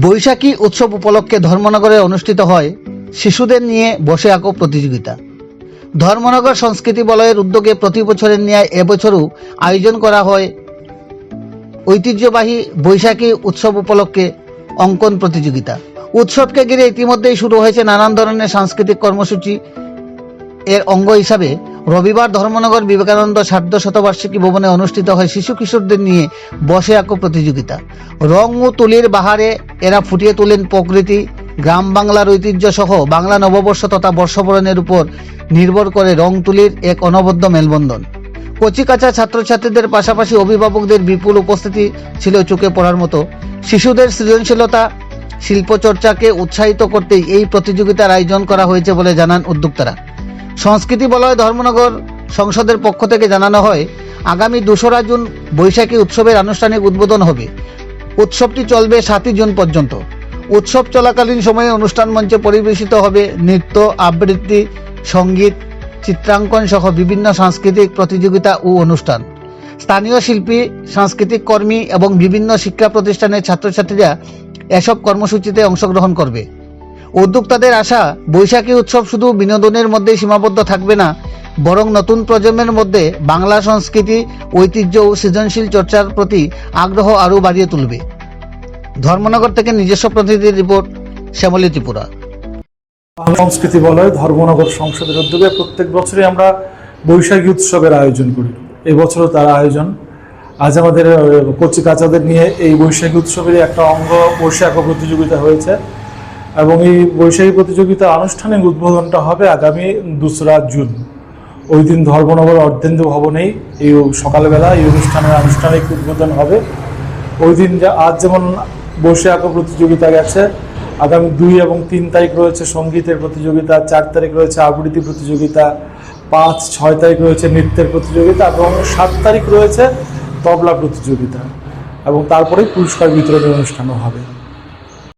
বৈশাখী উৎসব উপলক্ষে ধর্মনগরে অনুষ্ঠিত হয় শিশুদের নিয়ে বসে আঁকো প্রতিযোগিতা। ধর্মনগর সংস্কৃতি বলয়ের উদ্যোগে প্রতি বছরের ন্যায় এবছরও আয়োজন করা হয় ঐতিহ্যবাহী বৈশাখী উৎসব উপলক্ষে অঙ্কন প্রতিযোগিতা। উৎসবকে ঘিরে ইতিমধ্যেই শুরু হয়েছে নানান ধরনের সাংস্কৃতিক কর্মসূচি। এর অঙ্গ হিসাবে রবিবার ধর্মনগর বিবেকানন্দ সার্ধ শতবার্ষিকী ভবনে অনুষ্ঠিত হয় শিশু কিশোরদের নিয়ে বসে আঁকো প্রতিযোগিতা। রং ও তুলির বাহারে এরা ফুটিয়ে তোলেন প্রকৃতি, গ্রাম বাংলার ঐতিহ্য সহ বাংলা নববর্ষ তথা বর্ষবরণের উপর নির্ভর করে রং তুলির এক অনবদ্য মেলবন্ধন। কচিকাঁচা ছাত্রছাত্রীদের পাশাপাশি অভিভাবকদের বিপুল উপস্থিতি ছিল চোখে পড়ার মতো। শিশুদের সৃজনশীলতা, শিল্পচর্চাকে উৎসাহিত করতেই এই প্রতিযোগিতার আয়োজন করা হয়েছে বলে জানান উদ্যোক্তারা। সংস্কৃতি বলয় ধর্মনগর সংসদের পক্ষ থেকে জানানো হয়, আগামী 2রা জুন বৈশাখী উৎসবের আনুষ্ঠানিক উদ্বোধন হবে। উৎসবটি চলবে 7ই জুন পর্যন্ত। উৎসব চলাকালীন সময়ে অনুষ্ঠান মঞ্চে পরিবেশিত হবে নৃত্য, আবৃত্তি, সঙ্গীত, চিত্রাঙ্কন সহ বিভিন্ন সাংস্কৃতিক প্রতিযোগিতা ও অনুষ্ঠান। স্থানীয় শিল্পী, সাংস্কৃতিক কর্মী এবং বিভিন্ন শিক্ষা প্রতিষ্ঠানের ছাত্রছাত্রীরা এসব কর্মসূচিতে অংশগ্রহণ করবে। উদ্যোক্তাদের আশা, বৈশাখী উৎসব শুধু বিনোদনের মধ্যেই সীমাবদ্ধ থাকবে না, বরং নতুন প্রজন্মের মধ্যে বাংলা সংস্কৃতি, ঐতিহ্য ও সৃজনশীল চর্চার প্রতি আগ্রহ আরও বাড়িয়ে তুলবে। ধর্মনগর থেকে নিজস্ব প্রতিনিধির রিপোর্ট, শ্যামলী ত্রিপুরা। সংস্কৃতি বলয় ধর্মনগর সংসদের উদ্যোগে প্রত্যেক বছরই আমরা বৈশাখী উৎসবের আয়োজন করি। এবছরও তার আয়োজন। আজ আমাদের কচিকাঁচাদের নিয়ে এই বৈশাখী উৎসবের একটা অঙ্গ বসে আঁকো প্রতিযোগিতা হয়েছে এবং এই বৈশাখী প্রতিযোগিতার আনুষ্ঠানিক উদ্বোধনটা হবে আগামী 2রা জুন। ওই দিন ধর্মনগর অর্ধেন্দু ভবনেই এই সকালবেলা এই অনুষ্ঠানের আনুষ্ঠানিক উদ্বোধন হবে। ওই দিন আজ যেমন বসে আঁকো প্রতিযোগিতা গেছে, আগামী 2 এবং 3 তারিখ রয়েছে সঙ্গীতের প্রতিযোগিতা, 4 তারিখ রয়েছে আবৃত্তি প্রতিযোগিতা, 5, 6 তারিখ রয়েছে নৃত্যের প্রতিযোগিতা এবং 7 তারিখ রয়েছে তবলা প্রতিযোগিতা এবং তারপরে পুরস্কার বিতরণী অনুষ্ঠানও হবে।